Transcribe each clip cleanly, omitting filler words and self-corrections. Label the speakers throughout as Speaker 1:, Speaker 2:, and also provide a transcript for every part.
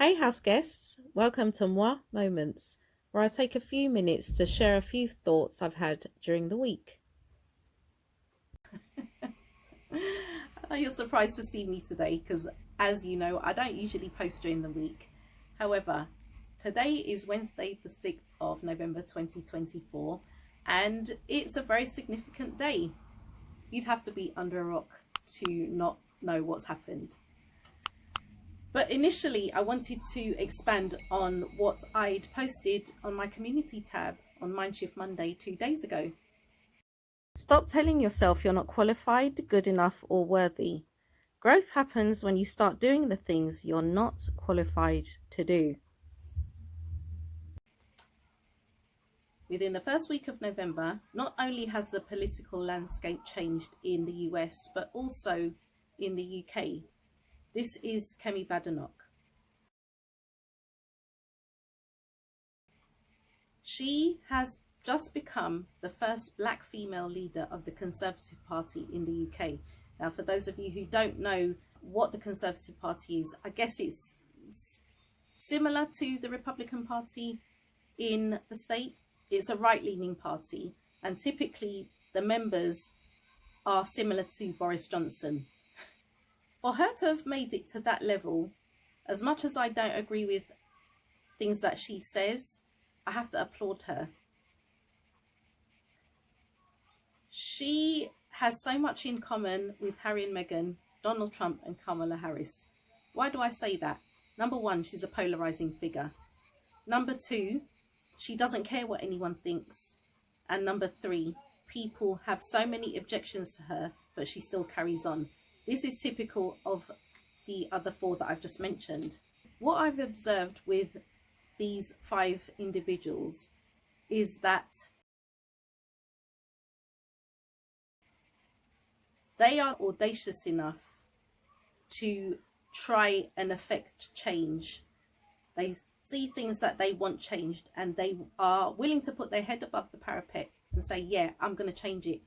Speaker 1: Hey, house guests, welcome to M0i Moments, where I take a few minutes to share a few thoughts I've had during the week. You're surprised to see me today because, as you know, I don't usually post during the week. However, today is Wednesday, the 6th of November 2024, and it's a very significant day. You'd have to be under a rock to not know what's happened. But initially, I wanted to expand on what I'd posted on my community tab on Mindshift Monday 2 days ago. Stop telling yourself you're not qualified, good enough, or worthy. Growth happens when you start doing the things you're not qualified to do. Within the first week of November, not only has the political landscape changed in the US, but also in the UK. This is Kemi Badenoch. She has just become the first black female leader of the Conservative Party in the UK. Now, for those of you who don't know what the Conservative Party is, I guess it's similar to the Republican Party in the state. It's a right-leaning party, and typically the members are similar to Boris Johnson. For her to have made it to that level, as much as I don't agree with things that she says, I have to applaud her. She has so much in common with Harry and Meghan, Donald Trump and Kamala Harris. Why do I say that? Number one, she's a polarizing figure. Number two, she doesn't care what anyone thinks. And number three, people have so many objections to her, but she still carries on. This is typical of the other four that I've just mentioned. What I've observed with these five individuals is that they are audacious enough to try and affect change. They see things that they want changed, and they are willing to put their head above the parapet and say, yeah, I'm going to change it.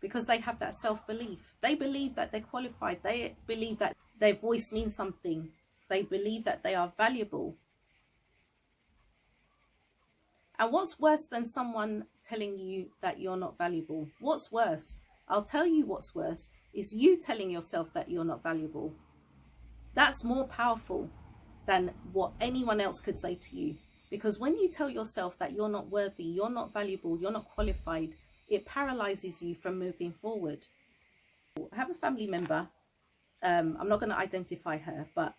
Speaker 1: Because they have that self-belief. They believe that they're qualified. They believe that their voice means something. They believe that they are valuable. And what's worse than someone telling you that you're not valuable? What's worse? I'll tell you what's worse is you telling yourself that you're not valuable. That's more powerful than what anyone else could say to you. Because when you tell yourself that you're not worthy, you're not valuable, you're not qualified, it paralyzes you from moving forward. I have a family member, I'm not going to identify her, but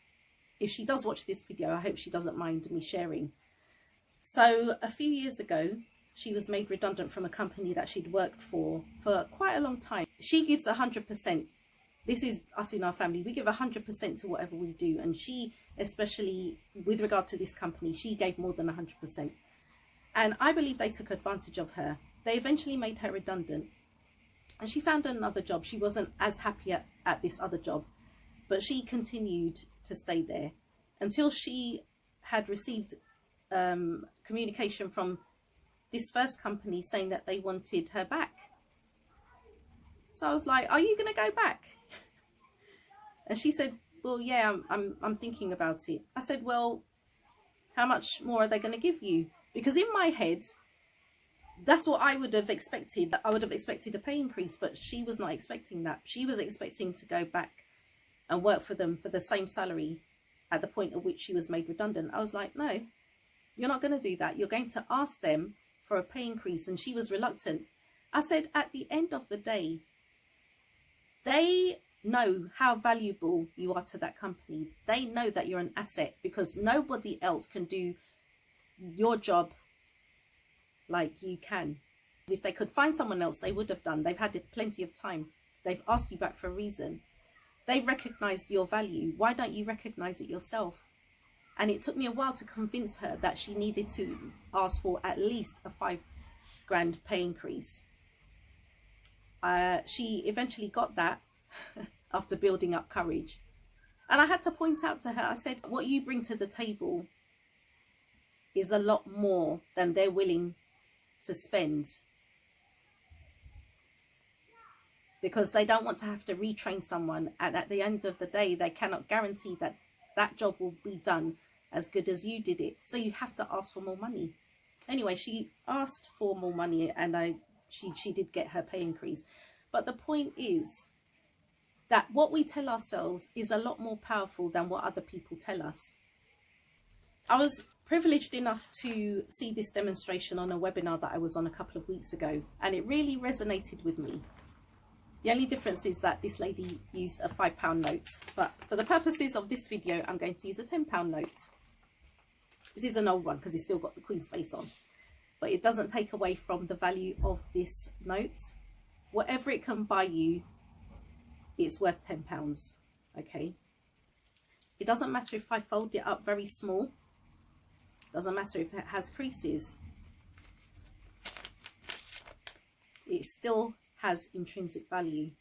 Speaker 1: if she does watch this video, I hope she doesn't mind me sharing. So a few years ago, she was made redundant from a company that she'd worked for quite a long time. She gives 100%. This is us in our family. We give 100% to whatever we do. And she, especially with regard to this company, she gave more than 100%. And I believe they took advantage of her. They eventually made her redundant, and she found another job. She wasn't as happy at this other job, but she continued to stay there until she had received communication from this first company saying that they wanted her back. So I was like, are you going to go back? And she said, well, yeah, I'm thinking about it. I said, well, how much more are they going to give you? Because in my head, that's what I would have expected. I would have expected a pay increase, but she was not expecting that. She was expecting to go back and work for them for the same salary at the point at which she was made redundant. I was like, no, you're not going to do that. You're going to ask them for a pay increase. And she was reluctant. I said, at the end of the day, they know how valuable you are to that company. They know that you're an asset, because nobody else can do your job like you can. If they could find someone else, they would have done. They've had plenty of time. They've asked you back for a reason. They've recognized your value. Why don't you recognize it yourself? And it took me a while to convince her that she needed to ask for at least a £5,000 pay increase. She eventually got that after building up courage. And I had to point out to her, I said, what you bring to the table is a lot more than they're willing to spend, because they don't want to have to retrain someone, and at the end of the day they cannot guarantee that that job will be done as good as you did it. So you have to ask for more money. Anyway, she asked for more money, and she did get her pay increase. But the point is that what we tell ourselves is a lot more powerful than what other people tell us. I was privileged enough to see this demonstration on a webinar that I was on a couple of weeks ago, and it really resonated with me. The only difference is that this lady used a £5 note, but for the purposes of this video, I'm going to use a £10 note. This is an old one because it's still got the Queen's face on, but it doesn't take away from the value of this note. Whatever it can buy you, it's worth £10, okay? It doesn't matter if I fold it up very small. Doesn't matter if it has creases. It still has intrinsic value.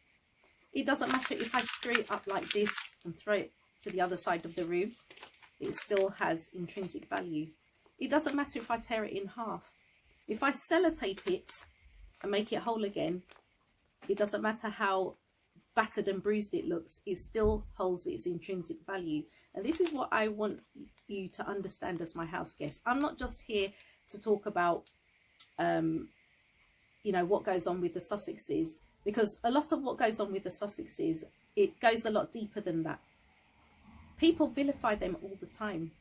Speaker 1: It doesn't matter if I screw it up like this and throw it to the other side of the room. It still has intrinsic value. It doesn't matter if I tear it in half. If I sellotape it and make it whole again, it doesn't matter how battered and bruised it looks, it still holds its intrinsic value. And this is what I want you to understand as my house guest. I'm not just here to talk about you know, what goes on with the Sussexes, because a lot of what goes on with the Sussexes, it goes a lot deeper than that. People vilify them all the time.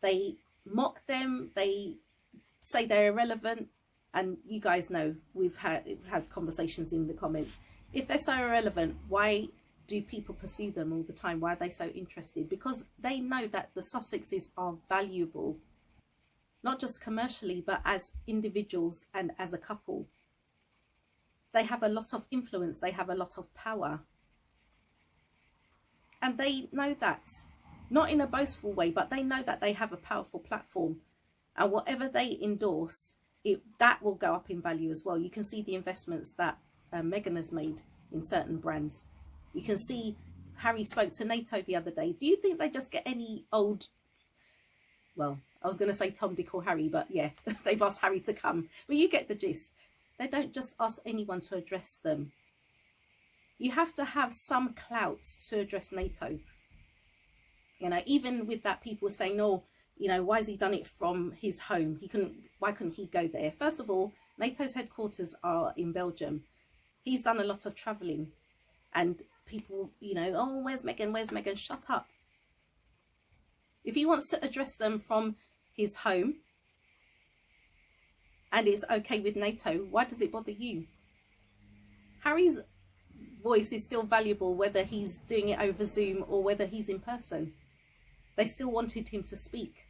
Speaker 1: They mock them, they say they're irrelevant, and you guys know, we've had conversations in the comments. If they're so irrelevant, why do people pursue them all the time? Why are they so interested? Because they know that the Sussexes are valuable, not just commercially, but as individuals and as a couple. They have a lot of influence, they have a lot of power. And they know that, not in a boastful way, but they know that they have a powerful platform. And whatever they endorse, that will go up in value as well. You can see the investments that Meghan has made in certain brands. You can see Harry spoke to NATO the other day. Do you think they just get any old, well, I was going to say Tom, Dick or Harry, but yeah, they've asked Harry to come. But you get the gist. They don't just ask anyone to address them. You have to have some clout to address NATO. You know, even with that, people were saying, oh, you know, why has he done it from his home? Why couldn't he go there? First of all, NATO's headquarters are in Belgium. He's done a lot of travelling, and people, you know, oh, where's Meghan? Where's Meghan? Shut up. If he wants to address them from his home and it's okay with NATO, why does it bother you? Harry's voice is still valuable whether he's doing it over Zoom or whether he's in person. They still wanted him to speak.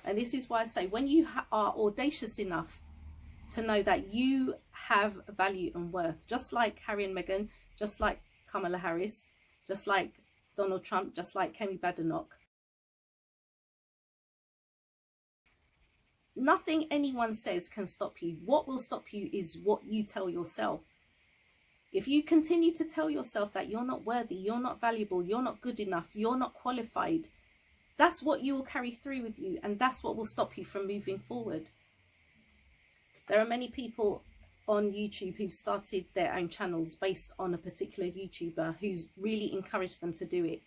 Speaker 1: And this is why I say, when you are audacious enough to know that you have value and worth, just like Harry and Meghan, just like Kamala Harris, just like Donald Trump, just like Kemi Badenoch, nothing anyone says can stop you. What will stop you is what you tell yourself. If you continue to tell yourself that you're not worthy, you're not valuable, you're not good enough, you're not qualified, that's what you will carry through with you, and that's what will stop you from moving forward. There are many people on YouTube who've started their own channels based on a particular YouTuber who's really encouraged them to do it.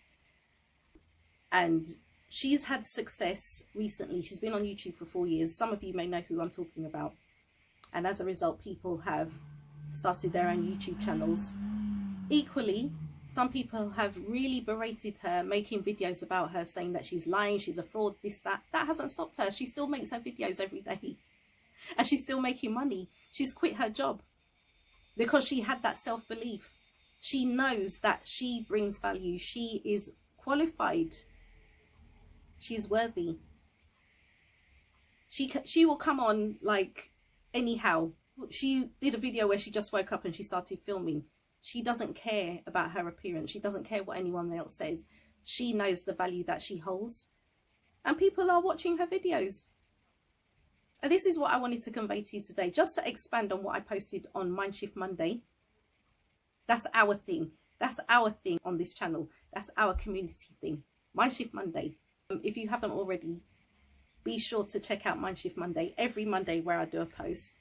Speaker 1: And she's had success recently. She's been on YouTube for 4 years. Some of you may know who I'm talking about. And as a result, people have started their own YouTube channels. Equally, some people have really berated her, making videos about her, saying that she's lying, she's a fraud, this, that. That hasn't stopped her. She still makes her videos every day. And she's still making money. She's quit her job because she had that self-belief. She knows that she brings value. She is qualified. She's worthy. She will come on like anyhow. She did a video where she just woke up and she started filming. She doesn't care about her appearance. She doesn't care what anyone else says. She knows the value that she holds. And people are watching her videos. And this is what I wanted to convey to you today, just to expand on what I posted on Mindshift Monday. That's our thing. That's our thing on this channel. That's our community thing. Mindshift Monday. If you haven't already, be sure to check out Mindshift Monday every Monday, where I do a post.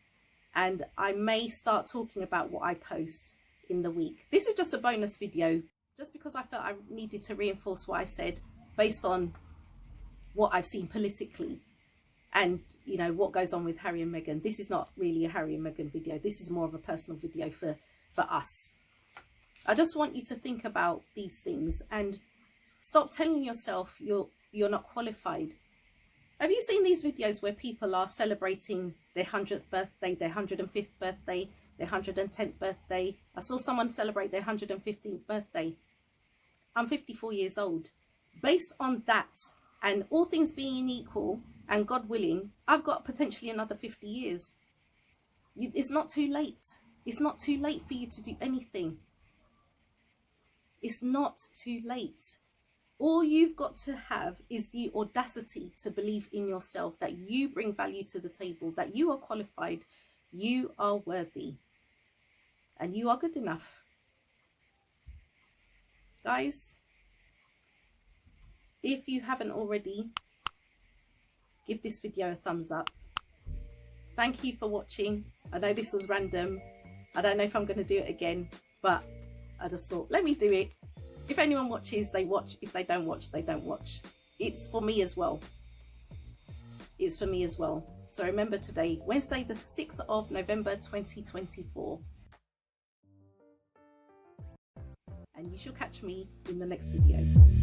Speaker 1: And I may start talking about what I post in the week. This is just a bonus video, just because I felt I needed to reinforce what I said based on what I've seen politically, and you know what goes on with Harry and Meghan. This is not really a Harry and Meghan video. This is more of a personal video for us. I just want you to think about these things and stop telling yourself you're not qualified. Have you seen these videos where people are celebrating their 100th birthday, their 105th birthday, their 110th birthday? I saw someone celebrate their 115th birthday. I'm 54 years old. Based on that, and all things being equal, and God willing, I've got potentially another 50 years. It's not too late. It's not too late for you to do anything. It's not too late. All you've got to have is the audacity to believe in yourself, that you bring value to the table, that you are qualified, you are worthy, and you are good enough. Guys, if you haven't already, give this video a thumbs up. Thank you for watching. I know this was random. I don't know if I'm going to do it again, but I just thought, let me do it. If anyone watches, they watch. If they don't watch, they don't watch. It's for me as well. It's for me as well. So remember today, Wednesday the 6th of November 2024. And you shall catch me in the next video.